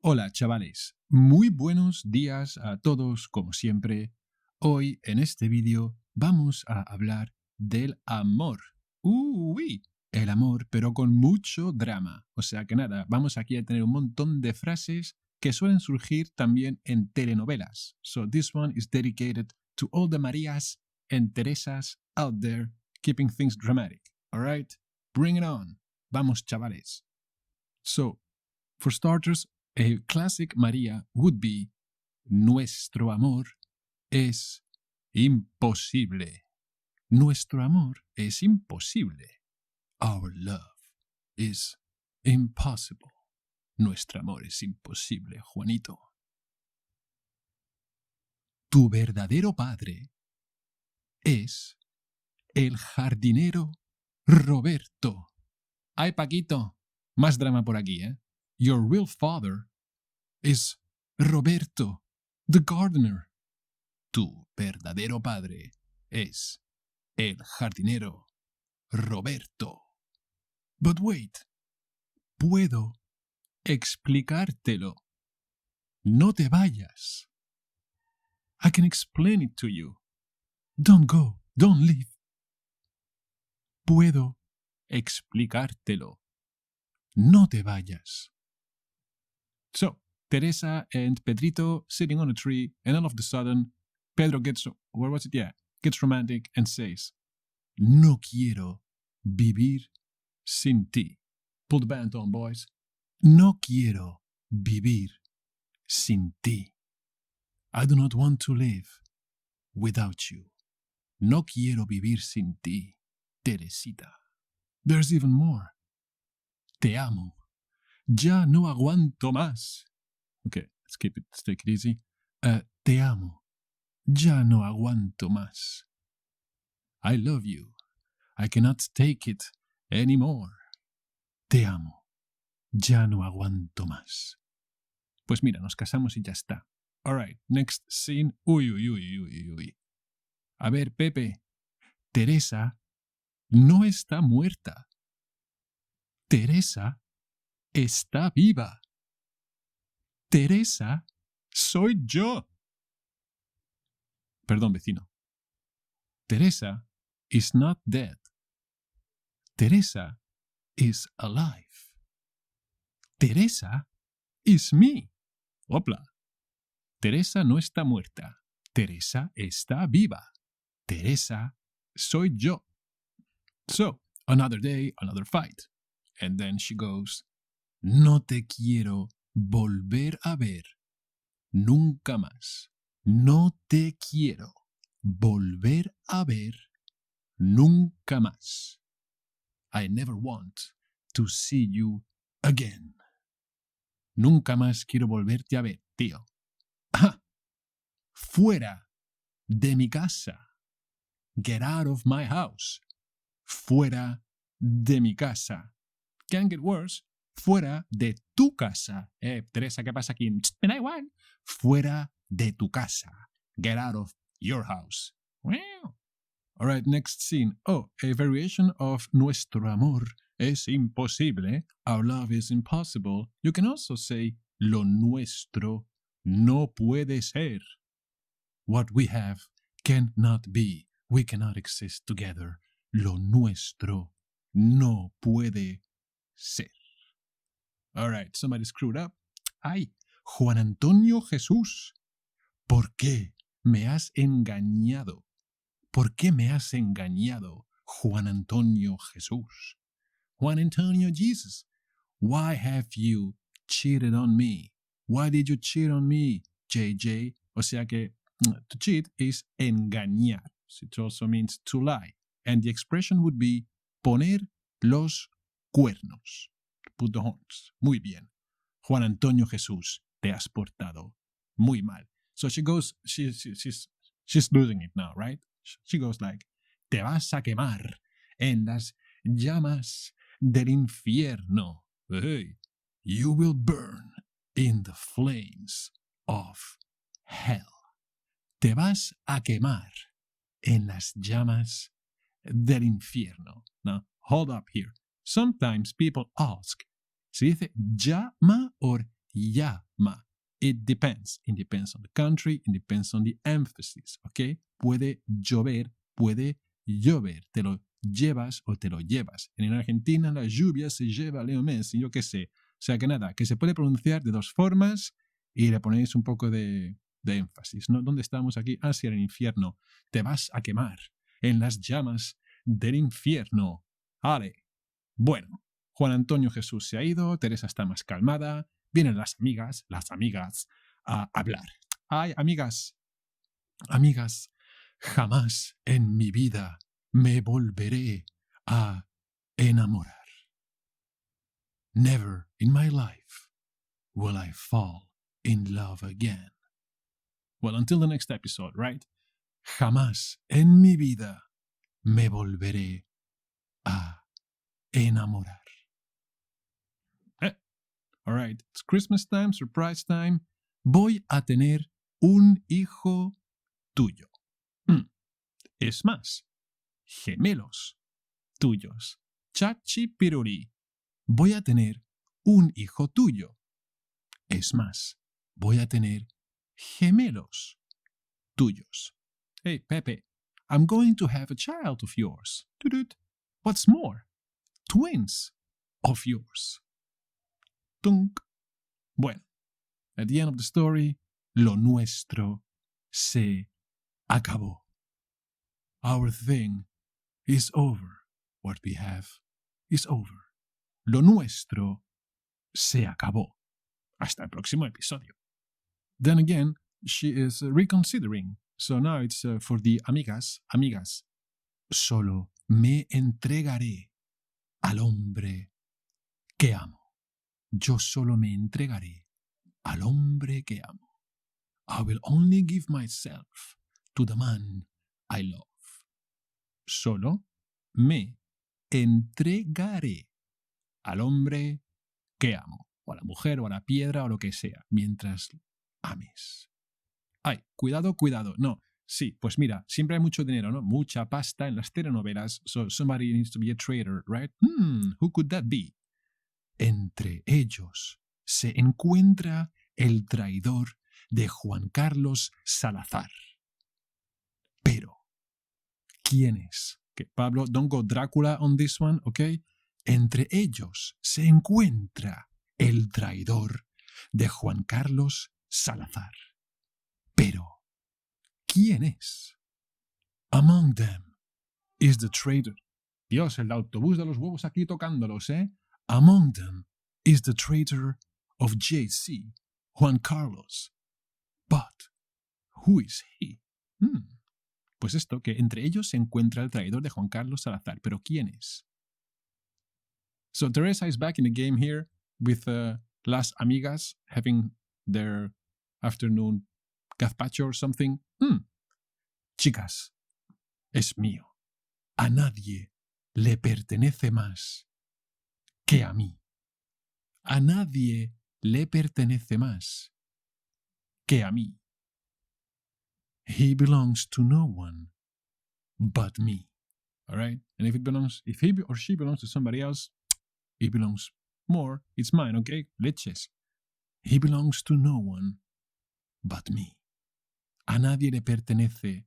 Hola chavales, muy buenos días a todos como siempre. Hoy en este vídeo vamos a hablar del amor. Uy, el amor pero con mucho drama. O sea que nada, vamos aquí a tener un montón de frases que suelen surgir también en telenovelas. So this one is dedicated to all the Marias and Teresas out there keeping things dramatic. Alright, bring it on. Vamos chavales. So, for starters, a classic Maria would be Nuestro amor es imposible. Nuestro amor es imposible. Our love is impossible. Nuestro amor es imposible, Juanito. Tu verdadero padre es el jardinero Roberto. Ay, Paquito, más drama por aquí, ¿eh? Your real father is Roberto, the gardener. Tu verdadero padre es el jardinero Roberto. But wait, puedo explicártelo. No te vayas. I can explain it to you. Don't go, don't leave. Puedo explicártelo. No te vayas. So, Teresa and Pedrito sitting on a tree, and all of a sudden, Pedro gets romantic and says, No quiero vivir sin ti. Pull the band on, boys. No quiero vivir sin ti. I do not want to live without you. No quiero vivir sin ti, Teresita. There's even more. Te amo. Ya no aguanto más. Okay, let's take it easy. Te amo. Ya no aguanto más. I love you. I cannot take it anymore. Te amo. Ya no aguanto más. Pues mira, nos casamos y ya está. Alright, next scene. Uy. A ver, Pepe. Teresa no está muerta. Teresa está viva. Teresa soy yo. Perdón, vecino. Teresa is not dead. Teresa is alive. Teresa is me. Hopla. Teresa no está muerta. Teresa está viva. Teresa soy yo. So, another day, another fight. And then she goes, No te quiero volver a ver nunca más. No te quiero volver a ver nunca más. I never want to see you again. Nunca más quiero volverte a ver, tío. ¡Ah! Fuera de mi casa. Get out of my house. Fuera de mi casa. Can't get worse. Fuera de tu casa. Teresa, ¿qué pasa aquí? Me da igual. Fuera de tu casa. Get out of your house. Wow. All right, next scene. Oh, a variation of Nuestro amor es imposible. Our love is impossible. You can also say lo nuestro no puede ser. What we have cannot be. We cannot exist together. Lo nuestro no puede ser. All right, somebody screwed up. Ay, Juan Antonio Jesús. ¿Por qué me has engañado? ¿Por qué me has engañado, Juan Antonio Jesús? Juan Antonio Jesus, why have you cheated on me? Why did you cheat on me, JJ? O sea que to cheat is engañar. It also means to lie. And the expression would be poner los cuernos. Put the horns. Muy bien. Juan Antonio Jesús, te has portado muy mal. So she goes, she's losing it now, right? She goes like, te vas a quemar en las llamas del infierno. Hey, you will burn in the flames of hell. Te vas a quemar en las llamas del infierno. Now, hold up here. Sometimes people ask, ¿se dice llama or llama. It depends. It depends on the country. It depends on the emphasis. ¿Ok? Puede llover, puede llover. Te lo llevas o te lo llevas. En Argentina la lluvia se lleva Leo Messi, yo qué sé. O sea que nada, que se puede pronunciar de dos formas y le ponéis un poco de énfasis, ¿no? ¿Dónde estamos aquí? Ah, sí, en el infierno. Te vas a quemar en las llamas del infierno. ¡Ale! Bueno, Juan Antonio Jesús se ha ido, Teresa está más calmada, vienen las amigas, a hablar. Ay, amigas, jamás en mi vida me volveré a enamorar. Never in my life will I fall in love again. Well, until the next episode, right? Jamás en mi vida me volveré a enamorar. All right, it's Christmas time, surprise time. Voy a tener un hijo tuyo. Es más, gemelos tuyos. Chachi piruri. Voy a tener un hijo tuyo. Es más, voy a tener gemelos tuyos. Hey, Pepe, I'm going to have a child of yours. What's more, twins of yours. Tunk. Bueno, at the end of the story, lo nuestro se acabó. Our thing is over. What we have is over. Lo nuestro se acabó. Hasta el próximo episodio. Then again, she is reconsidering. So now it's for the amigas. Solo me entregaré al hombre que amo. Yo solo me entregaré al hombre que amo. I will only give myself to the man I love. Solo me entregaré al hombre que amo, o a la mujer, o a la piedra, o lo que sea, mientras ames. Ay, cuidado. No, sí, pues mira, siempre hay mucho dinero, ¿no? Mucha pasta en las telenovelas, so somebody needs to be a traitor, right? Who could that be? Entre ellos se encuentra el traidor de Juan Carlos Salazar. Pero, ¿quién es? Que Pablo, don't go Drácula on this one, ¿ok? Entre ellos se encuentra el traidor de Juan Carlos Salazar. Pero, ¿quién es? Among them is the traitor. Dios, el autobús de los huevos aquí tocándolos, ¿eh? Among them is the traitor of JC, Juan Carlos. But, who is he? Pues esto, que entre ellos se encuentra el traidor de Juan Carlos Salazar. ¿Pero quién es? So Teresa is back in the game here with las amigas having their afternoon gazpacho or something. Chicas, es mío. A nadie le pertenece más que a mí. A nadie le pertenece más que a mí. He belongs to no one but me. All right? And if he or she belongs to somebody else, it belongs more. It's mine, okay? Leches. He belongs to no one but me. A nadie le pertenece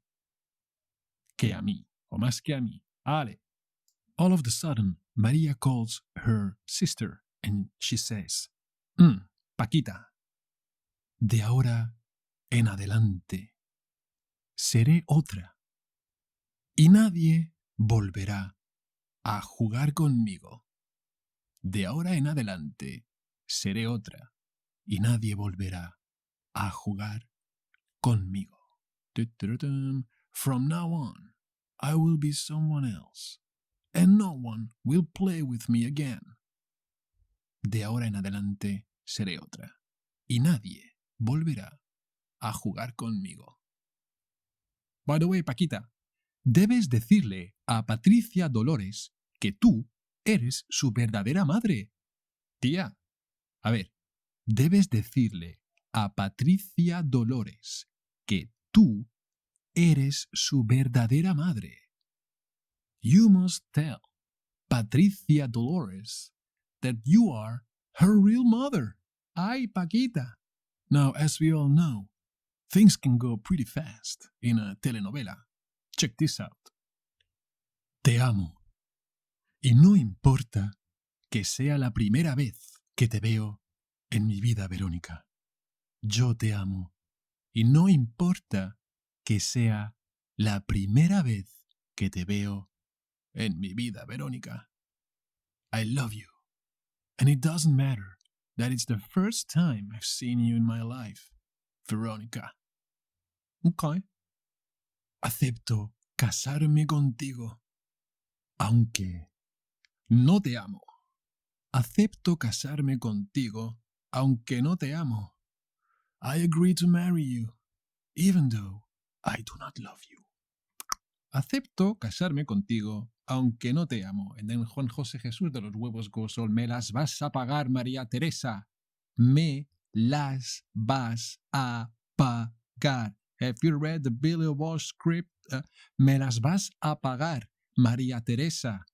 que a mí, o más que a mí. Ale. All of a sudden, Maria calls her sister and she says, Paquita, de ahora en adelante seré otra y nadie volverá a jugar conmigo. De ahora en adelante seré otra y nadie volverá a jugar conmigo. From now on, I will be someone else, and no one will play with me again. De ahora en adelante seré otra y nadie volverá a jugar conmigo. By the way, Paquita, debes decirle a Patricia Dolores que tú eres su verdadera madre. Tía, a ver, debes decirle a Patricia Dolores que tú eres su verdadera madre. You must tell Patricia Dolores that you are her real mother. Ay, Paquita. Now, as we all know, things can go pretty fast in a telenovela. Check this out. Te amo. Y no importa que sea la primera vez que te veo en mi vida, Verónica. Yo te amo. Y no importa que sea la primera vez que te veo en mi vida, Verónica. I love you. And it doesn't matter that it's the first time I've seen you in my life, Verónica. Okay. Acepto casarme contigo, aunque no te amo. Acepto casarme contigo, aunque no te amo. I agree to marry you, even though I do not love you. Acepto casarme contigo, aunque no te amo. And then Juan José Jesús de los huevos goes on, me las vas a pagar, Maria Teresa. Me las vas a pagar. Have you read the Billy Walsh script? Me las vas a pagar, Maria Teresa.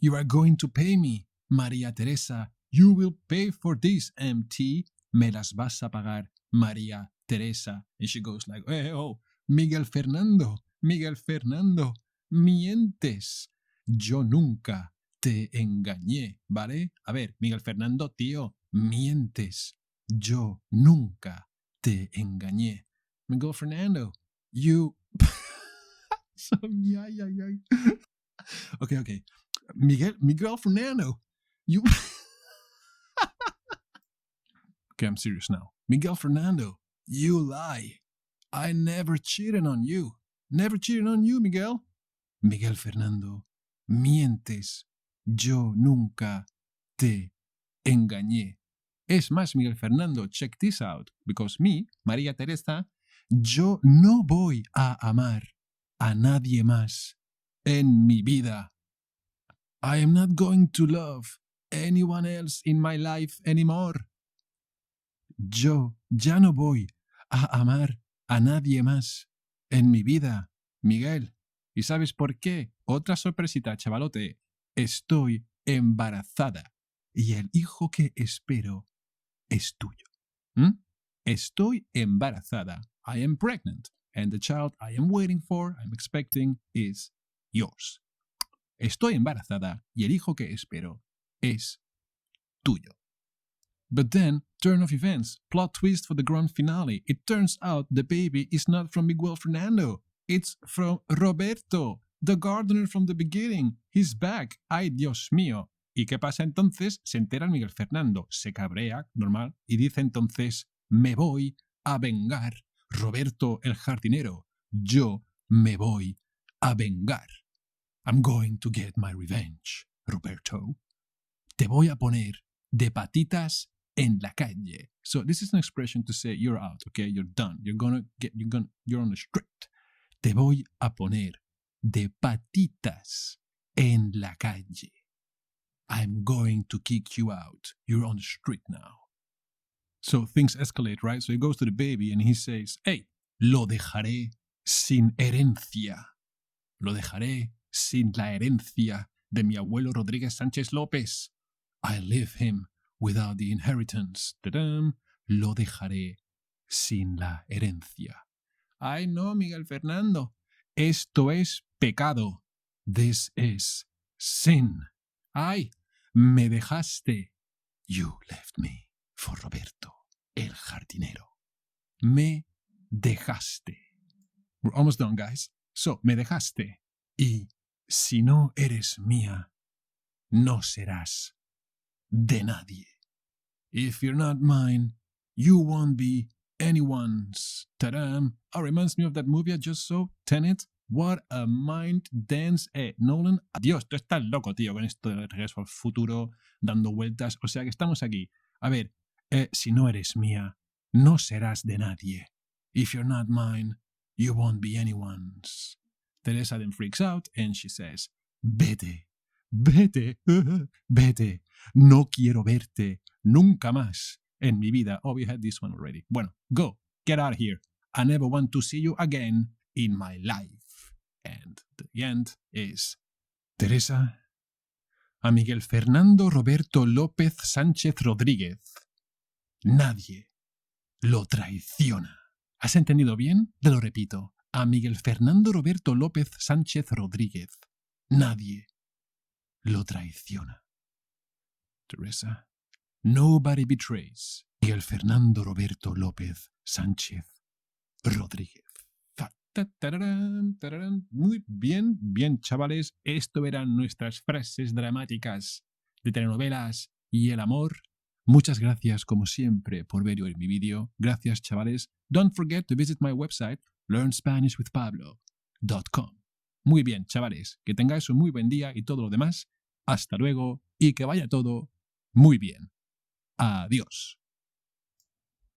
You are going to pay me, Maria Teresa. You will pay for this, MT. Me las vas a pagar, Maria Teresa. And she goes like, hey, oh, Miguel Fernando, mientes. Yo nunca te engañé, ¿vale? A ver, Miguel Fernando, tío, mientes. Yo nunca te engañé. Miguel Fernando, you... Okay. Miguel Fernando, you... Okay, I'm serious now. Miguel Fernando, you lie. I never cheated on you. Never cheated on you, Miguel. Miguel Fernando, mientes. Yo nunca te engañé. Es más, Miguel Fernando, check this out. Because me, Maria Teresa, yo no voy a amar a nadie más en mi vida. I am not going to love anyone else in my life anymore. Yo ya no voy a amar a nadie más en mi vida, Miguel. ¿Y sabes por qué? Otra sorpresita, chavalote. Estoy embarazada y el hijo que espero es tuyo. Estoy embarazada. I am pregnant. And the child I am waiting for, I'm expecting, is yours. Estoy embarazada y el hijo que espero es tuyo. But then, turn of events, plot twist for the grand finale. It turns out the baby is not from Miguel Fernando. It's from Roberto, the gardener from the beginning. He's back. Ay, Dios mío. ¿Y qué pasa entonces? Se entera Miguel Fernando, se cabrea, normal, y dice entonces, me voy a vengar. Roberto el jardinero, yo me voy a vengar. I'm going to get my revenge, Roberto. Te voy a poner de patitas en la calle. So this is an expression to say you're out, okay? You're done. You're on the street. Te voy a poner de patitas en la calle. I'm going to kick you out. You're on the street now. So things escalate, right? So he goes to the baby and he says, hey, lo dejaré sin herencia. Lo dejaré sin la herencia de mi abuelo Rodríguez Sánchez López. I leave him without the inheritance. ¡Tadam! Lo dejaré sin la herencia. Ay, no, Miguel Fernando. Esto es pecado. This is sin. Ay, me dejaste. You left me for Roberto, el jardinero. Me dejaste. We're almost done, guys. So, me dejaste. Y si no eres mía, no serás de nadie. If you're not mine, you won't be anyone's. Tadam! Oh, reminds me of that movie I just saw, Tenet. What a mind dance. Nolan, adiós, tú estás loco, tío, con esto de regreso al futuro, dando vueltas. O sea que estamos aquí. A ver, si no eres mía, no serás de nadie. If you're not mine, you won't be anyone's. Teresa then freaks out and she says, vete, vete, vete. No quiero verte nunca más en mi vida. Oh, we had this one already. Bueno, go, get out of here. I never want to see you again in my life. And the end is Teresa a Miguel Fernando Roberto López Sánchez Rodríguez. Nadie lo traiciona. ¿Has entendido bien? Te lo repito. A Miguel Fernando Roberto López Sánchez Rodríguez. Nadie lo traiciona. Teresa. Nobody betrays. Miguel Fernando Roberto López Sánchez Rodríguez. Muy bien, bien, chavales. Esto eran nuestras frases dramáticas de telenovelas y el amor. Muchas gracias, como siempre, por ver hoy mi vídeo. Gracias, chavales. Don't forget to visit my website, learnspanishwithpablo.com. Muy bien, chavales. Que tengáis un muy buen día y todo lo demás. Hasta luego y que vaya todo muy bien. Adiós.